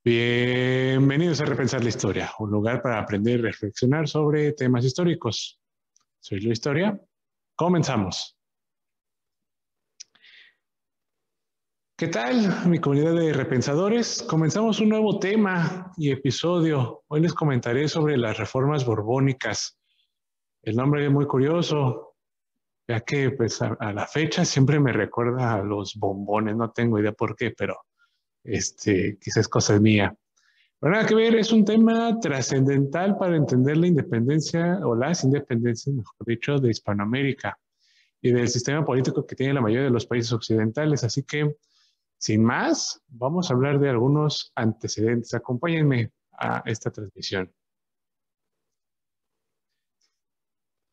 Bienvenidos a Repensar la Historia, un lugar para aprender y reflexionar sobre temas históricos. Soy Luis Historia. Comenzamos. ¿Qué tal, mi comunidad de repensadores? Comenzamos un nuevo tema y episodio. Hoy les comentaré sobre las reformas borbónicas. El nombre es muy curioso, ya que pues, a la fecha siempre me recuerda a los bombones. No tengo idea por qué, pero quizás es cosa mía. Pero nada que ver, es un tema trascendental para entender la independencia o las independencias, mejor dicho, de Hispanoamérica y del sistema político que tiene la mayoría de los países occidentales. Así que, sin más, vamos a hablar de algunos antecedentes. Acompáñenme a esta transmisión.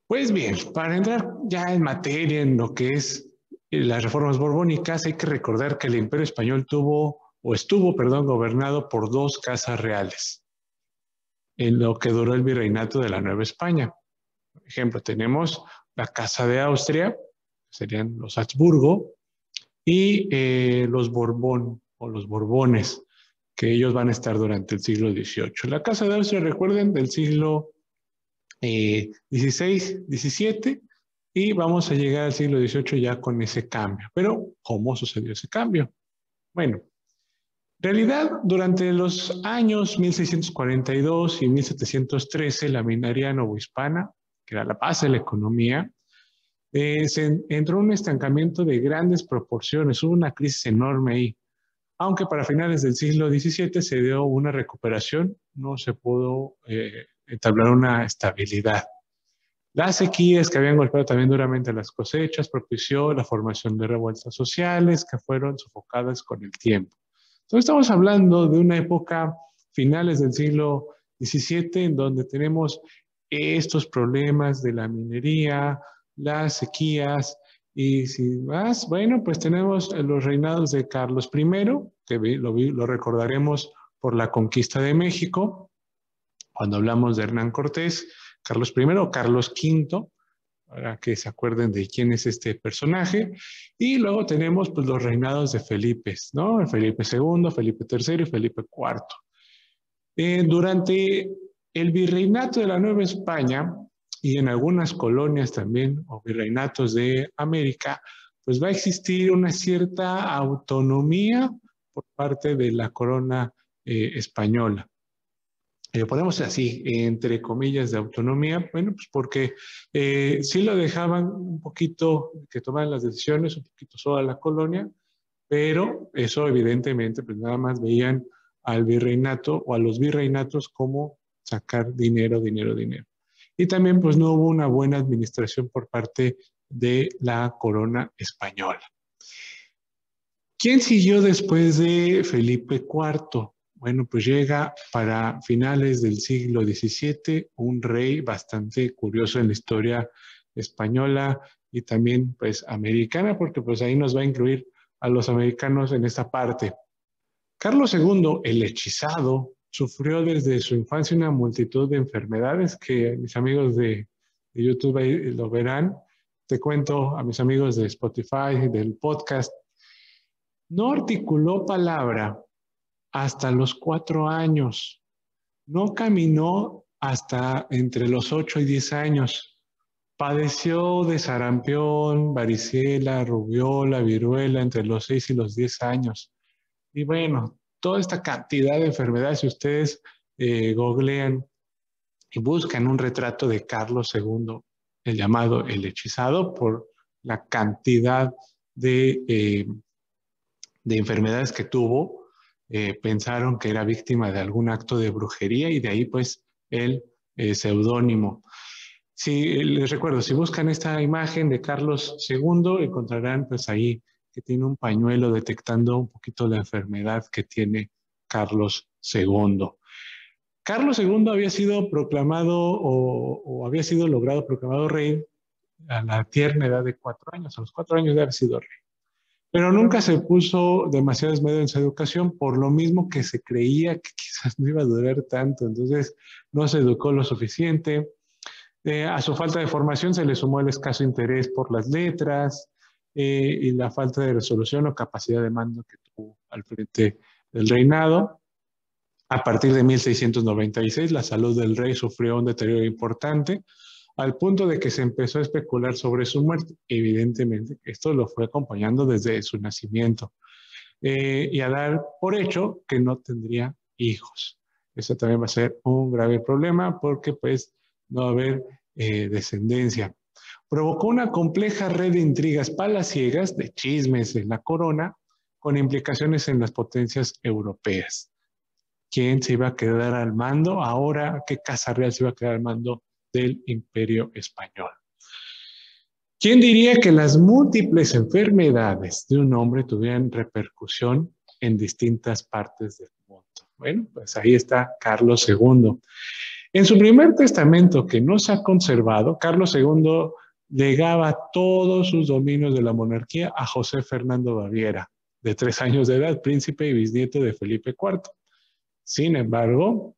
Pues bien, para entrar ya en materia en lo que es las reformas borbónicas, hay que recordar que el Imperio Español estuvo, gobernado por dos casas reales en lo que duró el virreinato de la Nueva España. Por ejemplo, tenemos la Casa de Austria, serían los Habsburgo, y los Borbón o los Borbones, que ellos van a estar durante el siglo XVIII. La Casa de Austria, recuerden, del siglo XVI, XVII, y vamos a llegar al siglo XVIII ya con ese cambio. Pero, ¿cómo sucedió ese cambio? Bueno, en realidad, durante los años 1642 y 1713, la minería novohispana, que era la base de la economía, se entró en un estancamiento de grandes proporciones. Hubo una crisis enorme ahí. Aunque para finales del siglo XVII se dio una recuperación, no se pudo entablar una estabilidad. Las sequías que habían golpeado también duramente las cosechas propició la formación de revueltas sociales que fueron sofocadas con el tiempo. Entonces estamos hablando de una época finales del siglo XVII en donde tenemos estos problemas de la minería, las sequías y sin más, bueno, pues tenemos los reinados de Carlos I, que lo recordaremos por la conquista de México, cuando hablamos de Hernán Cortés, Carlos I o Carlos V, para que se acuerden de quién es este personaje. Y luego tenemos pues, los reinados de Felipe, ¿no? Felipe II, Felipe III y Felipe IV. Durante el virreinato de la Nueva España y en algunas colonias también, o virreinatos de América, pues va a existir una cierta autonomía por parte de la corona española. Ponemos así, entre comillas, de autonomía, bueno, pues porque sí lo dejaban un poquito que tomaran las decisiones, un poquito sola la colonia, pero eso evidentemente, pues nada más veían al virreinato o a los virreinatos como sacar dinero, dinero, dinero. Y también, pues no hubo una buena administración por parte de la corona española. ¿Quién siguió después de Felipe IV? Bueno, pues llega para finales del siglo XVII un rey bastante curioso en la historia española y también pues americana, porque pues ahí nos va a incluir a los americanos en esta parte. Carlos II, el hechizado, sufrió desde su infancia una multitud de enfermedades que mis amigos de YouTube ahí lo verán. Te cuento a mis amigos de Spotify, del podcast. No articuló palabra hasta los 4 años. No caminó hasta entre los 8 y 10 años. Padeció de sarampión, varicela, rubiola, viruela entre los 6 y los 10 años. Y bueno, toda esta cantidad de enfermedades, si ustedes googlean y buscan un retrato de Carlos II, el llamado el hechizado, por la cantidad de enfermedades que tuvo, pensaron que era víctima de algún acto de brujería y de ahí pues el seudónimo. Si les recuerdo, si buscan esta imagen de Carlos II, encontrarán pues ahí que tiene un pañuelo detectando un poquito la enfermedad que tiene Carlos II. Carlos II había sido proclamado o había sido logrado proclamado rey a la tierna edad de 4 años, a los 4 años de haber sido rey. Pero nunca se puso demasiado esmero en su educación, por lo mismo que se creía que quizás no iba a durar tanto, entonces no se educó lo suficiente. A su falta de formación se le sumó el escaso interés por las letras y la falta de resolución o capacidad de mando que tuvo al frente del reinado. A partir de 1696, la salud del rey sufrió un deterioro importante, al punto de que se empezó a especular sobre su muerte. Evidentemente, esto lo fue acompañando desde su nacimiento y a dar por hecho que no tendría hijos. Eso también va a ser un grave problema porque pues no va a haber descendencia. Provocó una compleja red de intrigas palaciegas, de chismes en la corona, con implicaciones en las potencias europeas. ¿Quién se iba a quedar al mando? Ahora, ¿qué casa real se iba a quedar al mando del Imperio Español? ¿Quién diría que las múltiples enfermedades de un hombre tuvieran repercusión en distintas partes del mundo? Bueno, pues ahí está Carlos II. En su primer testamento, que no se ha conservado, Carlos II legaba todos sus dominios de la monarquía a José Fernando Baviera, de 3 años de edad, príncipe y bisnieto de Felipe IV. Sin embargo,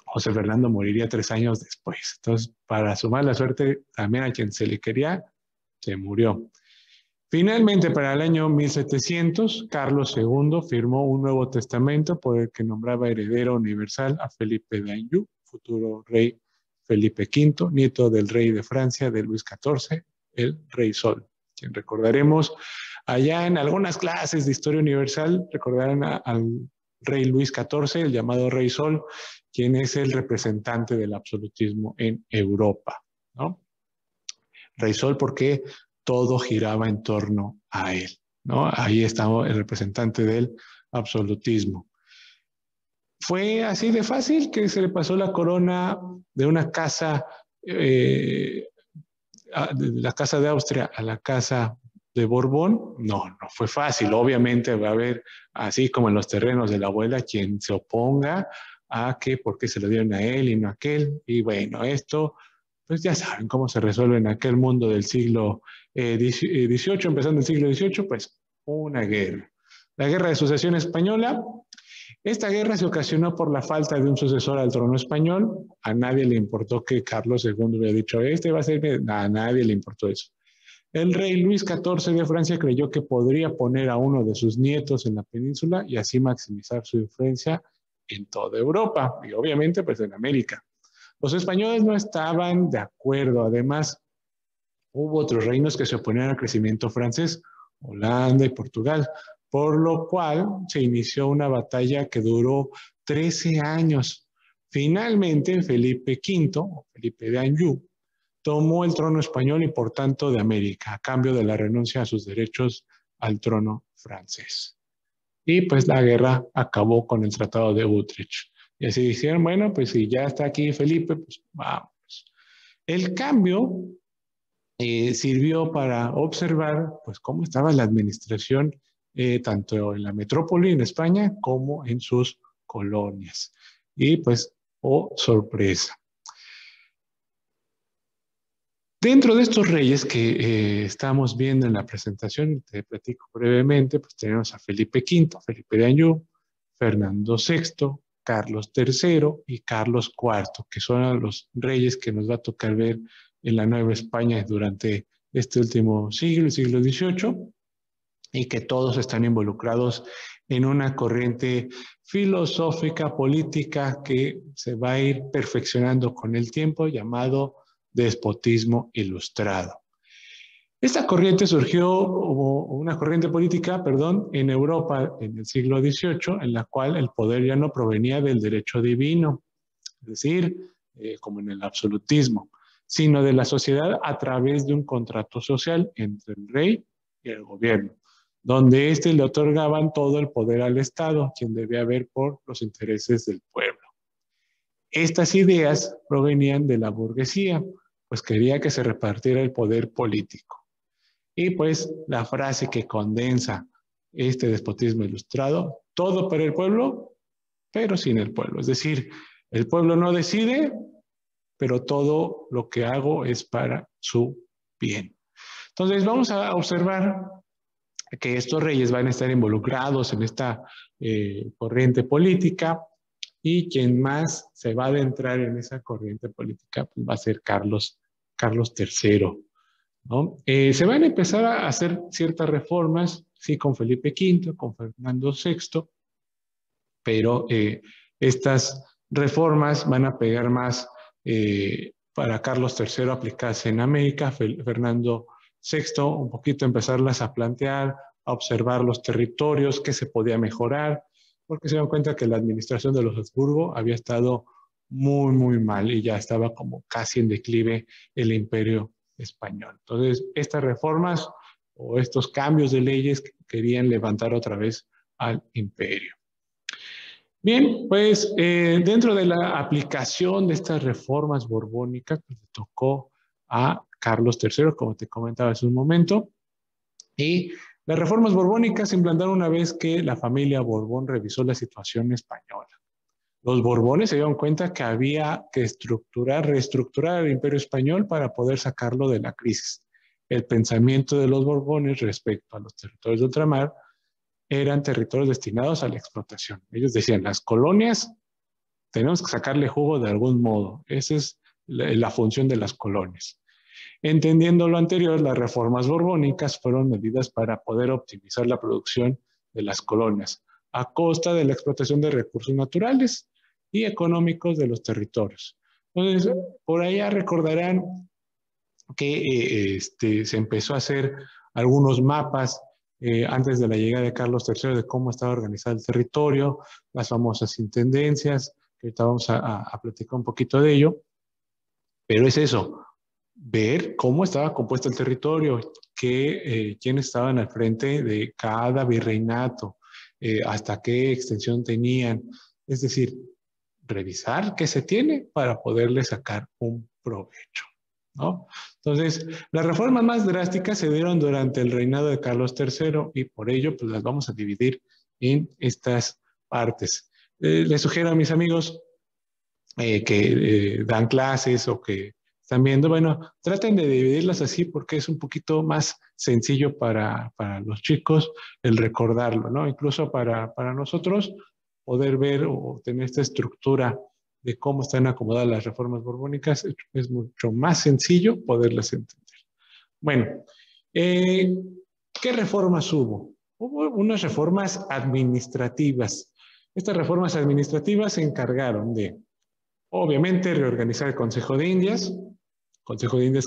José Fernando moriría 3 años después. Entonces, para su mala suerte, también a quien se le quería, se murió. Finalmente, para el año 1700, Carlos II firmó un nuevo testamento por el que nombraba heredero universal a Felipe d'Anjou, futuro rey Felipe V, nieto del rey de Francia, de Luis XIV, el Rey Sol, quien recordaremos allá en algunas clases de historia universal, recordarán al rey Luis XIV, el llamado Rey Sol, quien es el representante del absolutismo en Europa, ¿no? Rey Sol porque todo giraba en torno a él, ¿no? Ahí estaba el representante del absolutismo. Fue así de fácil que se le pasó la corona de una casa, de la casa de Austria a la casa de Borbón. No, no fue fácil. Obviamente va a haber, así como en los terrenos de la abuela, quien se oponga a que por qué se lo dieron a él y no a aquel. Y bueno, esto pues ya saben cómo se resuelve en aquel mundo del siglo XVIII, empezando el siglo XVIII, pues una guerra. La Guerra de Sucesión Española. Esta guerra se ocasionó por la falta de un sucesor al trono español. A nadie le importó que Carlos II hubiera dicho, este va a ser... A nadie le importó eso. El rey Luis XIV de Francia creyó que podría poner a uno de sus nietos en la península y así maximizar su influencia en toda Europa y obviamente pues en América. Los españoles no estaban de acuerdo. Además, hubo otros reinos que se oponían al crecimiento francés, Holanda y Portugal, por lo cual se inició una batalla que duró 13 años. Finalmente, Felipe V, o Felipe de Anjou, tomó el trono español y por tanto de América, a cambio de la renuncia a sus derechos al trono francés. Y pues la guerra acabó con el Tratado de Utrecht. Y así dijeron, bueno, pues si ya está aquí Felipe, pues vamos. El cambio sirvió para observar pues cómo estaba la administración tanto en la metrópoli en España como en sus colonias. Y pues, oh sorpresa. Dentro de estos reyes que estamos viendo en la presentación, te platico brevemente, pues tenemos a Felipe V, Felipe de Anjou, Fernando VI, Carlos III y Carlos IV, que son los reyes que nos va a tocar ver en la Nueva España durante este último siglo, el siglo XVIII, y que todos están involucrados en una corriente filosófica, política, que se va a ir perfeccionando con el tiempo, llamado despotismo ilustrado. Esta corriente surgió, una corriente política, perdón, en Europa en el siglo XVIII, en la cual el poder ya no provenía del derecho divino, es decir, como en el absolutismo, sino de la sociedad a través de un contrato social entre el rey y el gobierno, donde éste le otorgaban todo el poder al Estado, quien debía ver por los intereses del pueblo. Estas ideas provenían de la burguesía, pues quería que se repartiera el poder político. Y pues la frase que condensa este despotismo ilustrado, todo para el pueblo, pero sin el pueblo. Es decir, el pueblo no decide, pero todo lo que hago es para su bien. Entonces vamos a observar que estos reyes van a estar involucrados en esta corriente política y quien más se va a adentrar en esa corriente política pues va a ser Carlos III. ¿No? Se van a empezar a hacer ciertas reformas, sí, con Felipe V, con Fernando VI, pero Estas reformas van a pegar más para Carlos III aplicarse en América, Fernando VI un poquito empezarlas a plantear, a observar los territorios, qué se podía mejorar, porque se dan cuenta que la administración de los Habsburgo había estado muy, muy mal y ya estaba como casi en declive el imperio español. Entonces, estas reformas o estos cambios de leyes querían levantar otra vez al imperio. Bien, pues dentro de la aplicación de estas reformas borbónicas, pues, le tocó a Carlos III, como te comentaba hace un momento, y las reformas borbónicas se implantaron una vez que la familia Borbón revisó la situación española. Los Borbones se dieron cuenta que había que reestructurar el imperio español para poder sacarlo de la crisis. El pensamiento de los Borbones respecto a los territorios de ultramar eran territorios destinados a la explotación. Ellos decían, las colonias tenemos que sacarle jugo de algún modo. Esa es la función de las colonias. Entendiendo lo anterior, las reformas borbónicas fueron medidas para poder optimizar la producción de las colonias a costa de la explotación de recursos naturales y económicos de los territorios. Entonces, por allá recordarán que se empezó a hacer algunos mapas antes de la llegada de Carlos III de cómo estaba organizado el territorio, las famosas intendencias, que ahorita vamos a platicar un poquito de ello, pero es eso, ver cómo estaba compuesto el territorio, quiénes estaban al frente de cada virreinato, hasta qué extensión tenían, es decir, revisar qué se tiene para poderle sacar un provecho, ¿no? Entonces, las reformas más drásticas se dieron durante el reinado de Carlos III y por ello pues las vamos a dividir en estas partes. Les sugiero a mis amigos que dan clases o que están viendo, bueno, traten de dividirlas así porque es un poquito más sencillo para los chicos el recordarlo, ¿no? Incluso para nosotros poder ver o tener esta estructura de cómo están acomodadas las reformas borbónicas, es mucho más sencillo poderlas entender. Bueno, eh, ¿qué reformas hubo? Hubo unas reformas administrativas. Estas reformas administrativas se encargaron de, obviamente, reorganizar el Consejo de Indias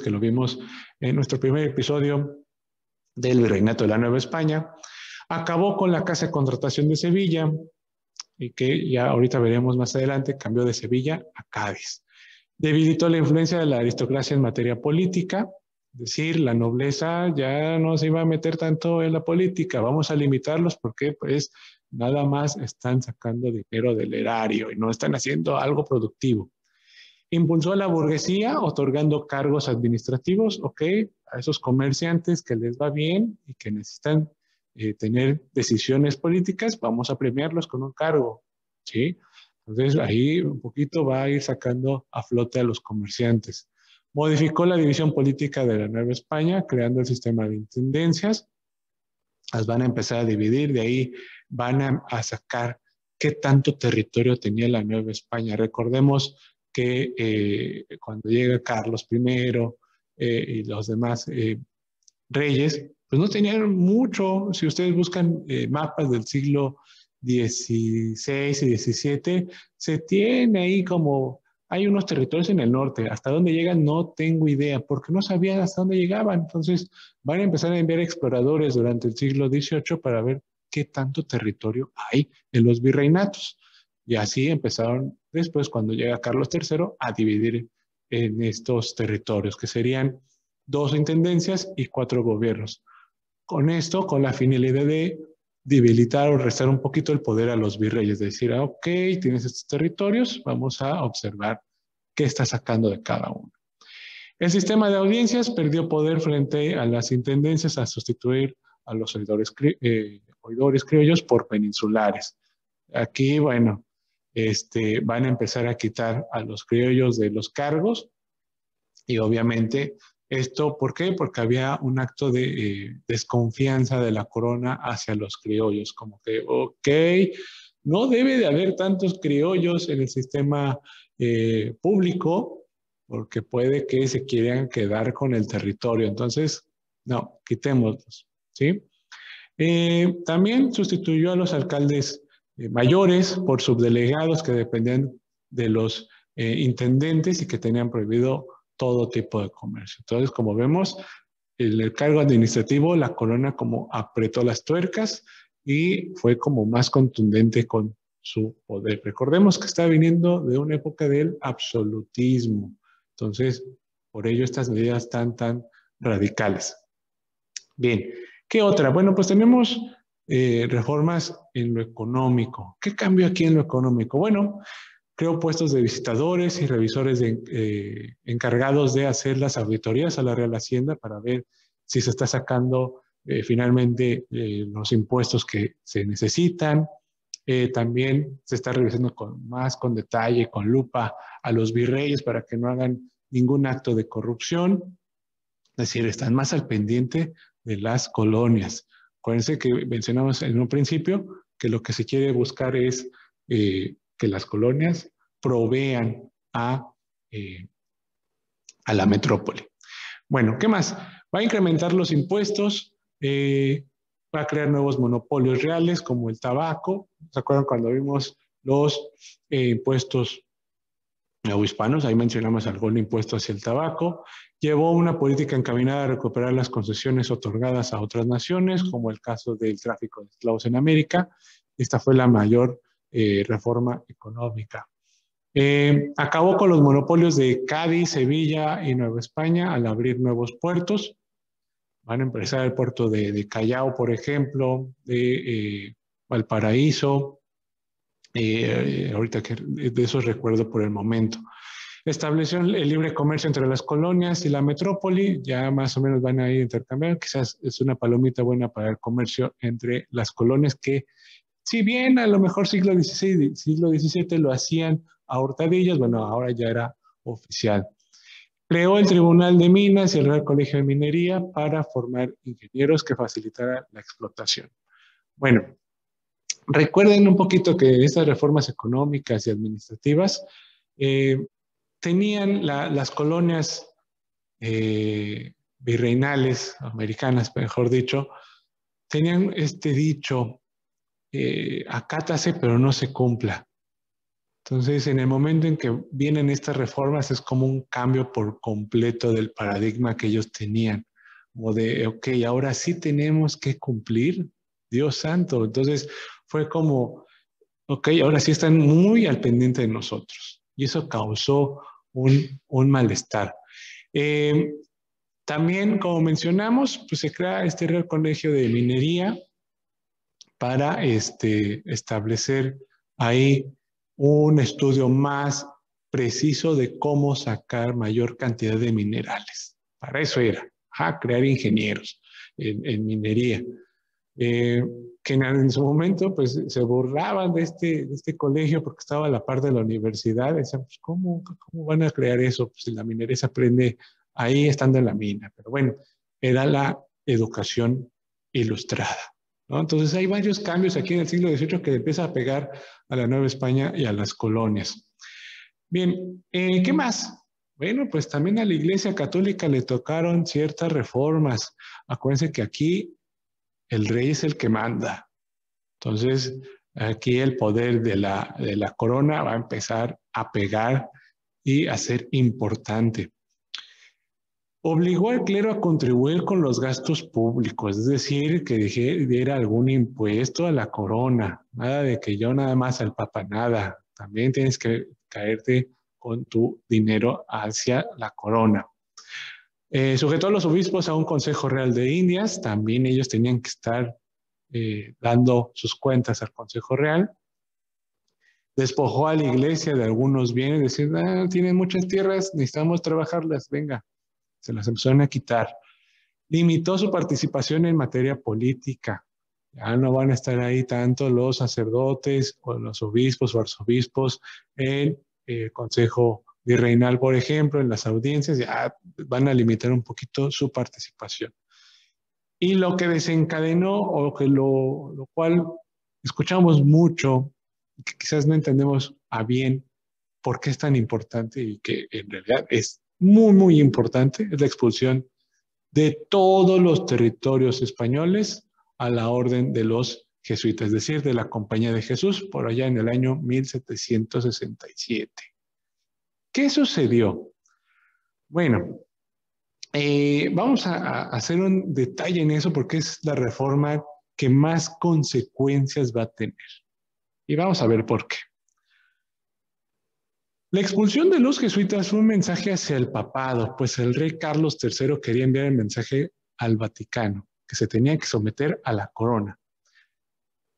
que lo vimos en nuestro primer episodio del Virreinato de la Nueva España. Acabó con la Casa de Contratación de Sevilla, y que ya ahorita veremos más adelante, cambió de Sevilla a Cádiz. Debilitó la influencia de la aristocracia en materia política, es decir, la nobleza ya no se iba a meter tanto en la política, vamos a limitarlos porque pues nada más están sacando dinero del erario y no están haciendo algo productivo. Impulsó a la burguesía otorgando cargos administrativos, ok, a esos comerciantes que les va bien y que necesitan tener decisiones políticas, vamos a premiarlos con un cargo, ¿sí? Entonces ahí un poquito va a ir sacando a flote a los comerciantes. Modificó la división política de la Nueva España, creando el sistema de intendencias. Las van a empezar a dividir, de ahí van a sacar qué tanto territorio tenía la Nueva España. Recordemos que cuando llega Carlos I y los demás reyes, pues no tenían mucho. Si ustedes buscan mapas del siglo XVI y XVII, se tiene ahí como, hay unos territorios en el norte, hasta dónde llegan no tengo idea, porque no sabían hasta dónde llegaban. Entonces van a empezar a enviar exploradores durante el siglo XVIII para ver qué tanto territorio hay en los virreinatos. Y así empezaron después, cuando llega Carlos III, a dividir en estos territorios, que serían 2 intendencias y 4 gobiernos. Con esto, con la finalidad de debilitar o restar un poquito el poder a los virreyes, de decir, ok, tienes estos territorios, vamos a observar qué está sacando de cada uno. El sistema de audiencias perdió poder frente a las intendencias a sustituir a los oidores criollos por peninsulares. Aquí, bueno, van a empezar a quitar a los criollos de los cargos y obviamente esto, ¿por qué? Porque había un acto de desconfianza de la corona hacia los criollos, como que, ok, no debe de haber tantos criollos en el sistema público, porque puede que se quieran quedar con el territorio. Entonces, no, quitémoslos, ¿sí? También sustituyó a los alcaldes mayores por subdelegados que dependían de los intendentes y que tenían prohibido todo tipo de comercio. Entonces, como vemos, el cargo administrativo, la corona como apretó las tuercas y fue como más contundente con su poder. Recordemos que está viniendo de una época del absolutismo. Entonces, por ello estas medidas tan radicales. Bien, ¿qué otra? Bueno, pues tenemos reformas en lo económico. ¿Qué cambió aquí en lo económico? Bueno, creó puestos de visitadores y revisores encargados de hacer las auditorías a la Real Hacienda para ver si se está sacando finalmente los impuestos que se necesitan. También se está revisando con detalle, con lupa a los virreyes para que no hagan ningún acto de corrupción. Es decir, están más al pendiente de las colonias. Acuérdense que mencionamos en un principio que lo que se quiere buscar es que las colonias provean a la metrópoli. Bueno, ¿qué más? Va a incrementar los impuestos, va a crear nuevos monopolios reales como el tabaco. ¿Se acuerdan cuando vimos los impuestos hispanos? Ahí mencionamos algún impuesto hacia el tabaco. Llevó una política encaminada a recuperar las concesiones otorgadas a otras naciones, como el caso del tráfico de esclavos en América. Esta fue la mayor reforma económica. Acabó con los monopolios de Cádiz, Sevilla y Nueva España al abrir nuevos puertos. Van a empezar el puerto de Callao, por ejemplo, de Valparaíso. Ahorita que de eso recuerdo por el momento. Estableció el libre comercio entre las colonias y la metrópoli, ya más o menos van a ir intercambiando, quizás es una palomita buena para el comercio entre las colonias que, si bien a lo mejor siglo XVI, siglo XVII lo hacían a hurtadillas, bueno, ahora ya era oficial. Creó el Tribunal de Minas y el Real Colegio de Minería para formar ingenieros que facilitaran la explotación. Bueno, recuerden un poquito que estas reformas económicas y administrativas tenían las colonias virreinales, americanas, mejor dicho, tenían este dicho, acátase pero no se cumpla. Entonces, en el momento en que vienen estas reformas, es como un cambio por completo del paradigma que ellos tenían, como de, ok, ahora sí tenemos que cumplir, Dios santo. Entonces, fue como, ok, ahora sí están muy al pendiente de nosotros. Y eso causó un malestar. También, como mencionamos, pues se crea este Real Colegio de Minería para establecer ahí un estudio más preciso de cómo sacar mayor cantidad de minerales. Para eso era, crear ingenieros en minería. Que en su momento pues se burlaban de este colegio porque estaba a la par de la universidad. Decían, pues, ¿cómo van a crear eso? Pues si la minería se aprende ahí estando en la mina. Pero bueno, era la educación ilustrada, ¿no? Entonces hay varios cambios aquí en el siglo XVIII que empieza a pegar a la Nueva España y a las colonias. Bien, ¿qué más? Bueno, pues también a la Iglesia Católica le tocaron ciertas reformas. Acuérdense que aquí el rey es el que manda. Entonces, aquí el poder de la corona va a empezar a pegar y a ser importante. Obligó al clero a contribuir con los gastos públicos, es decir, que diera algún impuesto a la corona. Nada de que yo nada más al papa, nada. También tienes que caerte con tu dinero hacia la corona. Sujetó a los obispos a un Consejo Real de Indias, también ellos tenían que estar dando sus cuentas al Consejo Real. Despojó a la iglesia de algunos bienes, decir, tienen muchas tierras, necesitamos trabajarlas, venga, se las empezaron a quitar. Limitó su participación en materia política. Ya no van a estar ahí tanto los sacerdotes o los obispos o arzobispos en el Consejo Virreinal, por ejemplo, en las audiencias, ya van a limitar un poquito su participación. Y lo que desencadenó, o que lo cual escuchamos mucho, que quizás no entendemos a bien por qué es tan importante y que en realidad es muy importante, es la expulsión de todos los territorios españoles a la orden de los jesuita, es decir, de la Compañía de Jesús, por allá en el año 1767. ¿Qué sucedió? Bueno, vamos a hacer un detalle en eso porque es la reforma que más consecuencias va a tener. Y vamos a ver por qué. La expulsión de los jesuitas fue un mensaje hacia el papado, pues el rey Carlos III quería enviar el mensaje al Vaticano, que se tenía que someter a la corona.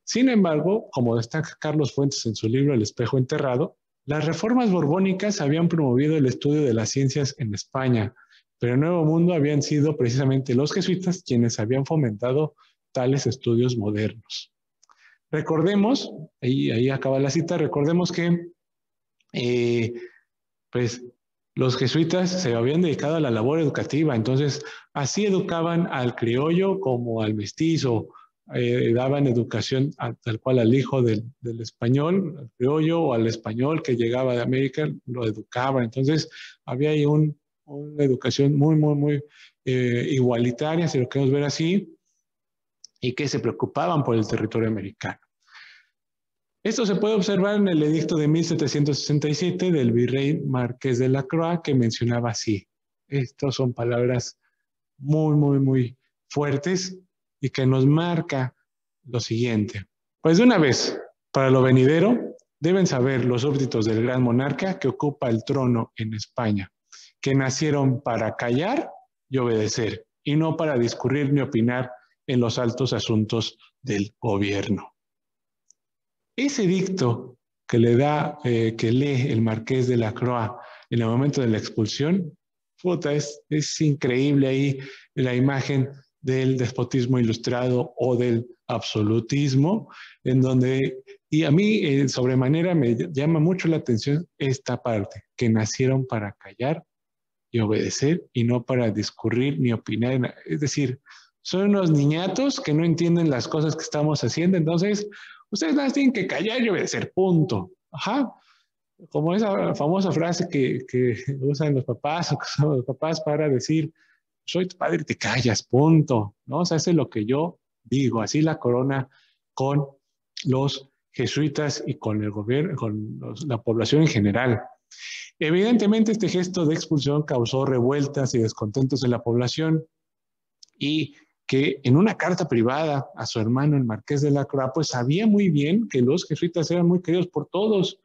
Sin embargo, como destaca Carlos Fuentes en su libro El espejo enterrado, las reformas borbónicas habían promovido el estudio de las ciencias en España, pero en Nuevo Mundo habían sido precisamente los jesuitas quienes habían fomentado tales estudios modernos. Recordemos, ahí acaba la cita, recordemos que pues los jesuitas se habían dedicado a la labor educativa, entonces así educaban al criollo como al mestizo, daban educación tal cual al hijo del español, al criollo o al español que llegaba de América, lo educaban, entonces había ahí una educación muy igualitaria, si lo queremos ver así, y que se preocupaban por el territorio americano. Esto se puede observar en el edicto de 1767 del virrey Marqués de la Croix, que mencionaba así. Estas son palabras muy fuertes y que nos marca lo siguiente. Pues de una vez, para lo venidero, deben saber los súbditos del gran monarca que ocupa el trono en España, que nacieron para callar y obedecer, y no para discurrir ni opinar en los altos asuntos del gobierno. Ese dicto que que lee el Marqués de la Croix en el momento de la expulsión, puta, es increíble ahí la imagen del despotismo ilustrado o del absolutismo, en donde, y a mí sobremanera me llama mucho la atención esta parte, que nacieron para callar y obedecer y no para discurrir ni opinar. Es decir, son unos niñatos que no entienden las cosas que estamos haciendo, entonces ustedes nada tienen que callar y obedecer, punto. Ajá. Como esa famosa frase que usan los papás o que usan los papás para decir, soy tu padre y te callas, punto. ¿No? O sea, hace lo que yo digo. Así la corona con los jesuitas y con el gobierno, con la población en general. Evidentemente, este gesto de expulsión causó revueltas y descontentos en la población y que en una carta privada a su hermano, el Marqués de la Croix, pues sabía muy bien que los jesuitas eran muy queridos por todos.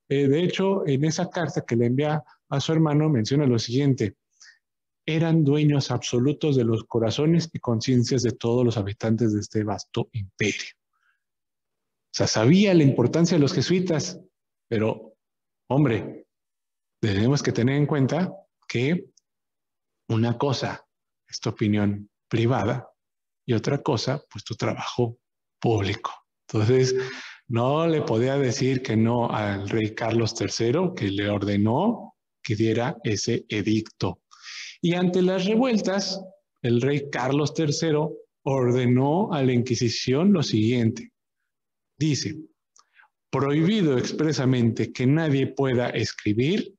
De hecho, en esa carta que le envía a su hermano menciona lo siguiente: eran dueños absolutos de los corazones y conciencias de todos los habitantes de este vasto imperio. O sea, sabía la importancia de los jesuitas, pero, hombre, tenemos que tener en cuenta que una cosa es tu opinión privada y otra cosa, pues tu trabajo público. Entonces, no le podía decir que no al rey Carlos III, que le ordenó que diera ese edicto. Y ante las revueltas, el rey Carlos III ordenó a la Inquisición lo siguiente. Dice, prohibido expresamente que nadie pueda escribir,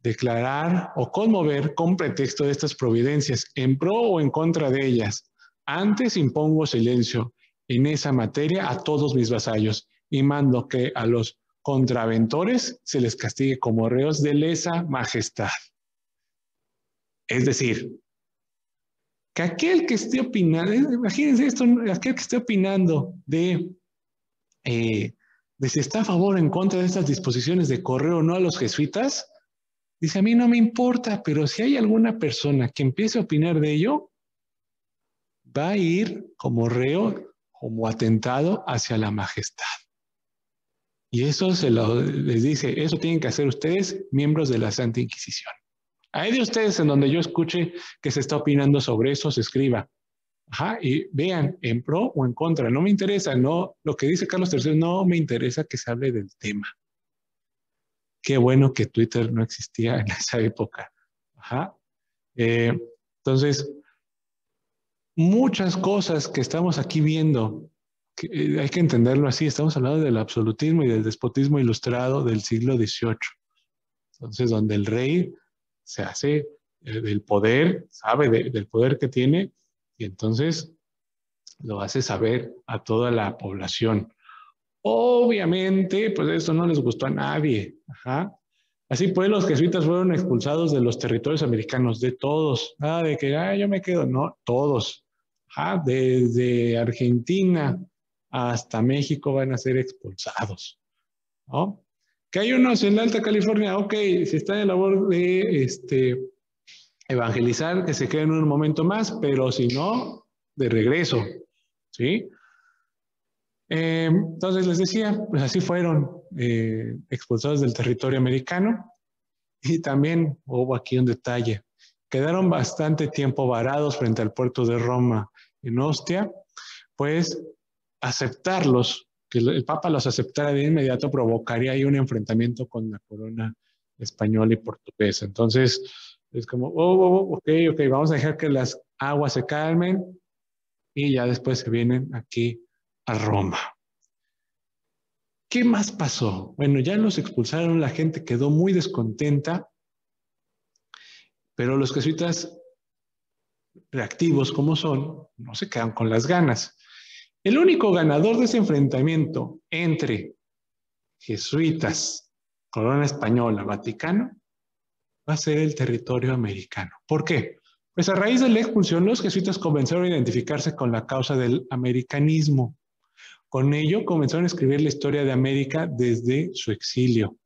declarar o conmover con pretexto de estas providencias en pro o en contra de ellas. Antes impongo silencio en esa materia a todos mis vasallos y mando que a los contraventores se les castigue como reos de lesa majestad. Es decir, que aquel que esté opinando, imagínense esto, aquel que esté opinando de si está a favor o en contra de estas disposiciones de correr o no a los jesuitas, dice, a mí no me importa, pero si hay alguna persona que empiece a opinar de ello, va a ir como reo, como atentado hacia la majestad. Y eso les dice, eso tienen que hacer ustedes, miembros de la Santa Inquisición. Hay de ustedes en donde yo escuche que se está opinando sobre eso, se escriba. Ajá, y vean, en pro o en contra, no me interesa, no, lo que dice Carlos III, no me interesa que se hable del tema. Qué bueno que Twitter no existía en esa época. Ajá. Entonces, muchas cosas que estamos aquí viendo, que, hay que entenderlo así, estamos hablando del absolutismo y del despotismo ilustrado del siglo XVIII. Entonces, donde el rey se hace del poder, sabe del poder que tiene, y entonces lo hace saber a toda la población. Obviamente, pues eso no les gustó a nadie. Ajá. Así pues, los jesuitas fueron expulsados de los territorios americanos, de todos. Nada de que, yo me quedo, no, todos. Ajá. Desde Argentina hasta México van a ser expulsados, ¿no? Que hay unos en la Alta California, ok, se está en labor de evangelizar, que se queden un momento más, pero si no, de regreso, ¿sí? Entonces les decía, pues así fueron expulsados del territorio americano. Y también hubo aquí un detalle. Quedaron bastante tiempo varados frente al puerto de Roma en Ostia, pues aceptarlos, que el Papa los aceptara de inmediato provocaría ahí un enfrentamiento con la corona española y portuguesa. Entonces, es como, ok, vamos a dejar que las aguas se calmen y ya después se vienen aquí a Roma. ¿Qué más pasó? Bueno, ya los expulsaron, la gente quedó muy descontenta, pero los jesuitas, reactivos como son, no se quedan con las ganas. El único ganador de ese enfrentamiento entre jesuitas, corona española, Vaticano, va a ser el territorio americano. ¿Por qué? Pues a raíz de la expulsión, los jesuitas comenzaron a identificarse con la causa del americanismo. Con ello, comenzaron a escribir la historia de América desde su exilio.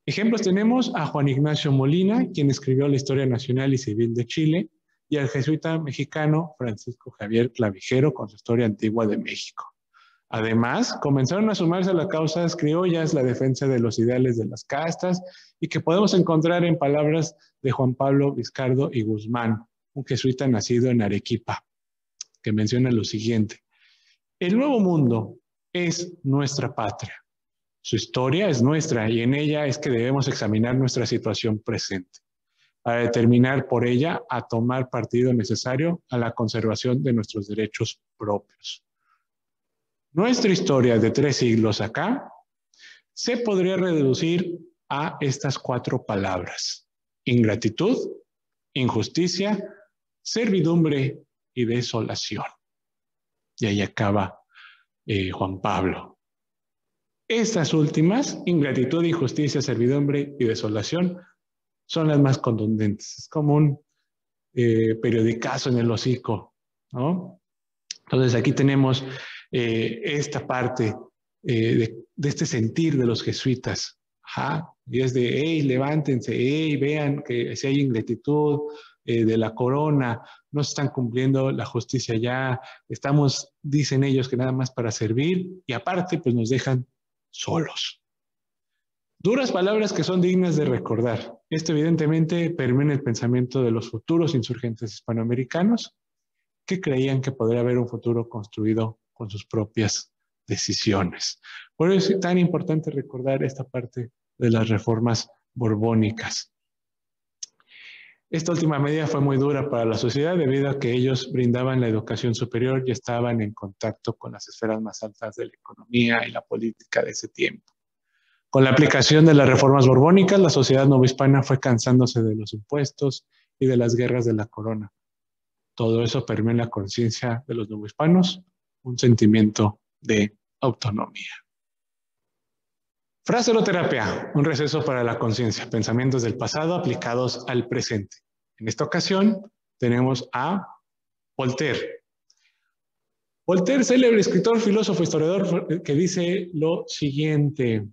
Ejemplos tenemos a Juan Ignacio Molina, quien escribió la Historia Nacional y Civil de Chile, y al jesuita mexicano Francisco Javier Clavijero con su Historia Antigua de México. Además, comenzaron a sumarse a las causas criollas, la defensa de los ideales de las castas, y que podemos encontrar en palabras de Juan Pablo Vizcardo y Guzmán, un jesuita nacido en Arequipa, que menciona lo siguiente: el Nuevo Mundo es nuestra patria. Su historia es nuestra y en ella es que debemos examinar nuestra situación presente, para determinar por ella a tomar partido necesario a la conservación de nuestros derechos propios. Nuestra historia de 3 siglos acá se podría reducir a estas 4 palabras: ingratitud, injusticia, servidumbre y desolación. Y ahí acaba Juan Pablo. Estas últimas, ingratitud, injusticia, servidumbre y desolación, son las más contundentes. Es como un periodicazo en el hocico, ¿no? Entonces aquí tenemos esta parte de este sentir de los jesuitas. Ajá. Y es de, hey, levántense, hey, vean que si hay ingratitud de la corona, no se están cumpliendo la justicia ya, estamos, dicen ellos, que nada más para servir, y aparte pues nos dejan solos. Duras palabras que son dignas de recordar. Esto evidentemente permea el pensamiento de los futuros insurgentes hispanoamericanos que creían que podría haber un futuro construido con sus propias decisiones. Por eso es tan importante recordar esta parte de las reformas borbónicas. Esta última medida fue muy dura para la sociedad debido a que ellos brindaban la educación superior y estaban en contacto con las esferas más altas de la economía y la política de ese tiempo. Con la aplicación de las reformas borbónicas, la sociedad novohispana fue cansándose de los impuestos y de las guerras de la corona. Todo eso permeó en la conciencia de los novohispanos un sentimiento de autonomía. Fraseroterapia, un receso para la conciencia, pensamientos del pasado aplicados al presente. En esta ocasión tenemos a Voltaire. Voltaire, célebre escritor, filósofo, historiador, que dice lo siguiente: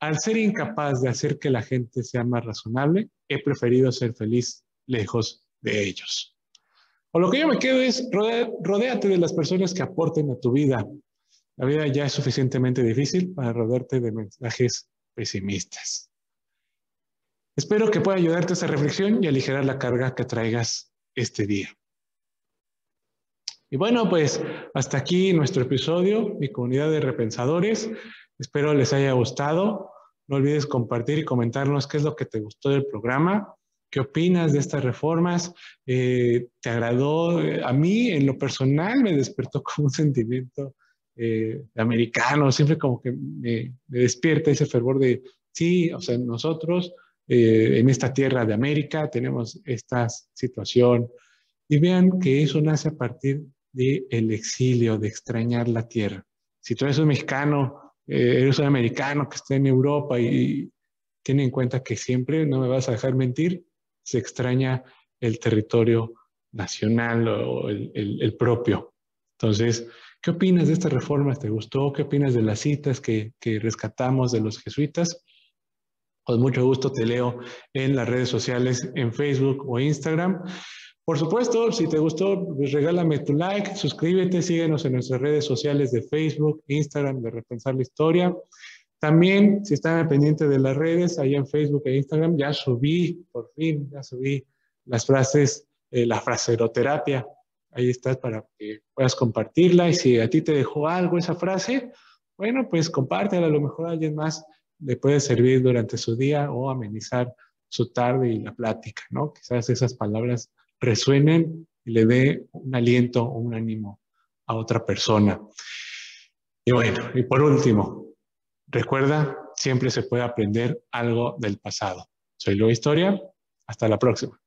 al ser incapaz de hacer que la gente sea más razonable, he preferido ser feliz lejos de ellos. O lo que yo me quedo es, rodéate de las personas que aporten a tu vida. La vida ya es suficientemente difícil para rodearte de mensajes pesimistas. Espero que pueda ayudarte a esta reflexión y aligerar la carga que traigas este día. Y bueno, pues hasta aquí nuestro episodio, mi comunidad de repensadores. Espero les haya gustado. No olvides compartir y comentarnos qué es lo que te gustó del programa. ¿Qué opinas de estas reformas? ¿Te agradó? A mí, en lo personal, me despertó como un sentimiento americano. Siempre como que me despierta ese fervor de, sí, o sea, nosotros en esta tierra de América tenemos esta situación. Y vean que eso nace a partir del exilio, de extrañar la tierra. Si tú eres un mexicano, eres un americano que está en Europa y ten en cuenta que siempre, no me vas a dejar mentir, se extraña el territorio nacional o el propio. Entonces, ¿qué opinas de esta reforma? ¿Te gustó? ¿Qué opinas de las citas que rescatamos de los jesuitas? Con mucho gusto te leo en las redes sociales, en Facebook o Instagram. Por supuesto, si te gustó, pues regálame tu like, suscríbete, síguenos en nuestras redes sociales de Facebook, Instagram, de Repensar la Historia. También, si están pendientes de las redes, ahí en Facebook e Instagram, ya subí, por fin, ya subí las frases, la fraseroterapia. Ahí estás para que puedas compartirla y si a ti te dejó algo esa frase, bueno, pues compártela, a lo mejor a alguien más le puede servir durante su día o amenizar su tarde y la plática, ¿no? Quizás esas palabras resuenen y le dé un aliento o un ánimo a otra persona. Y bueno, y por último, recuerda, siempre se puede aprender algo del pasado. Soy Luis Historia, hasta la próxima.